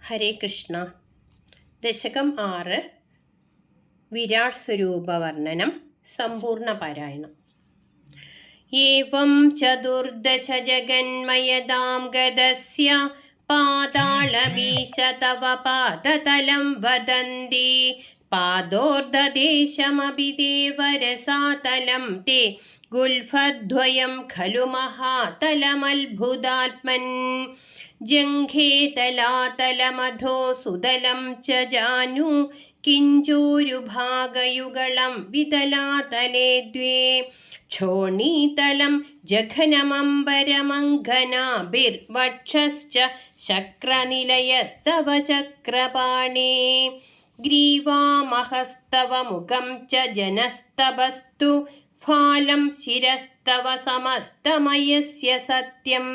ഹരേ കൃഷ്ണ. ദശകം 6 വിരാട് സ്വരൂപവർണ്ണനം സമ്പൂർണ്ണ പാരായണം. ഏവം ചതുർദശ ജഗന്മയതാം ഗതസ്യ പാതാളമീശ തവ പാദതലം വദന്തി പാദോർദ്ധദേശമപി ദേവരസാതലം തേ ഗുൽഫദ്വയം ഖലു മഹാതലമത്ഭുതാത്മൻ ജംഘേ തലാതലമധോ സുതലം ച ജാനു കിഞ്ചോരുഭാഗയുഗളം വിതലാതലേ ദ്വേ ക്ഷോണീതലം ജഘനമംബരമംഘനാഭിർവക്ഷശ്ച ശക്രനിലയസ്തവ ചക്രപാണേ ഗ്രീവാമഹസ്തവ മുഖം ച ജനസ്തവസ്തു ഫാലം ശിരസ്തവ സമസ്തമയസ്യ സത്യം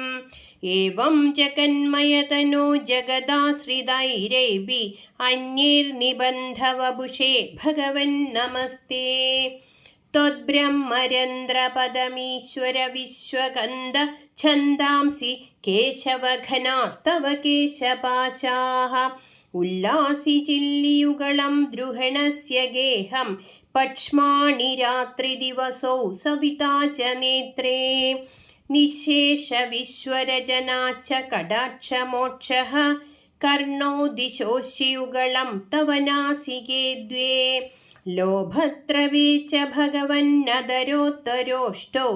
ഏവം ജഗന്മയതനോ ജഗദാശ്രിതൈരേഭി അന്യൈർനിബന്ധവപുഷേ ഭഗവൻ നമസ്തേ ത്വദ്ബ്രഹ്മരന്ധ്രപദമീശ്വര വിശ്വകന്ദ ഛന്ദാംസി കേശവഘനാസ്തവ കേശപാശാഃ ഉല്ലാസി ചില്ലിയുഗളം ദ്രുഹണസ്യ ഗേഹം പക്ഷ്മാണി രാത്രിദിവസൗ സവിതാ ച നേത്രേ നിശേഷ വിശ്വരചനാച്ച കടാക്ഷമോക്ഷഃ കർണോ ദിശോശിയുഗളം തവ നാസികേ ദ്വേ ലോഭത്രവേ ച ഭഗവന്നദരോത്തരോഷ്ടോ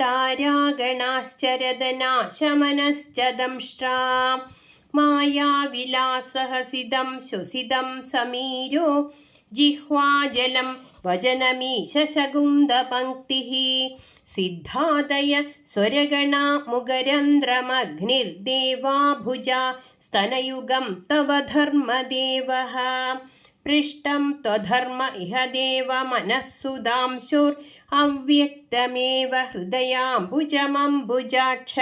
താരാഗണാശ്ചരദനാശമനശ്ച ദംഷ്ട്രാ മായാവിലാസഹസിതം ശ്വസിതം സമീരോ ജിഹ്വാജലം വചനമീശ ശകുന്തപംക്തിഃ സിദ്ധാദയ സ്വരഗണാ മുഖരന്ധ്രമഗ്നിർദേവാഭുജാ സ്തനയുഗം തവ ധർമ്മദേവഃ പൃഷ്ടം ത്വധർമ്മ ഇഹ ദേവ മനഃസുധാംശുർ അവ്യക്തമേവ ഹൃദയാംബുജമംബുജാക്ഷ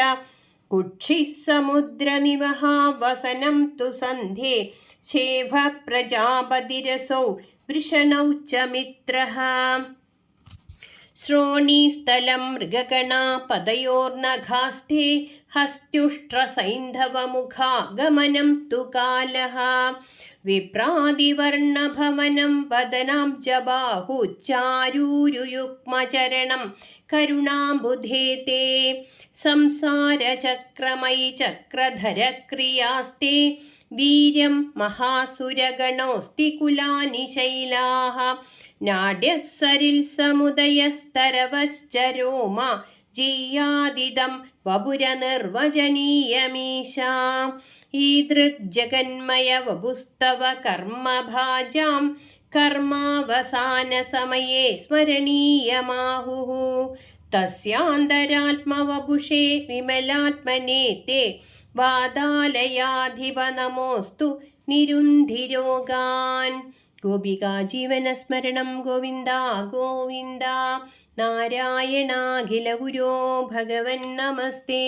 കുക്ഷിഃ സമുദ്രനിവഹാവസനം തു സന്ധ്യേ ശേഭ പ്രജാപതിരസൗ വൃഷണൗ ച മിത്രഃ ശ്രോണീസ്ഥലം മൃഗഗണാ പദയോർനഖാസ്തേ ഹസ്ത്യുഷ്ട്രസൈന്ധവമുഖാഗമനം തു കാലഃ വിപ്രാതിവർണഭവനം വദനാബ്ജബാഹുച്ചാരൂരുയുഗ്മചരണം കരുണാംബുധേ തേ സംസാരചക്രമയി ചക്രധരക്രിയാസ്തേ വീര്യം മഹാസുരഗണോസ്തി കുലാനി ശൈലാഃ നാട്യസരിൽ സമുദയസ്തരവശ്ച രോമ ജിയാദിദം വപുരനിർവചനീയമീശാ ഈദൃഗ് ജഗന്മയ വപുസ്തവ കർമ്മഭാജാം കർമാവസാനസമയേ സ്മരണീയമാഹുഃ തസ്യാന്തരാത്മവപുഷേ വിമലാത്മനേ തേ വാദാലയാധിപ നമോസ്തു നിരുന്ധിരോഗാൻ. ഗോപികാ ജീവനസ്മരണം ഗോവിന്ദ ഗോവിന്ദ. നാരായണാഖില ഗുരോ ഭഗവൻ നമസ്തേ.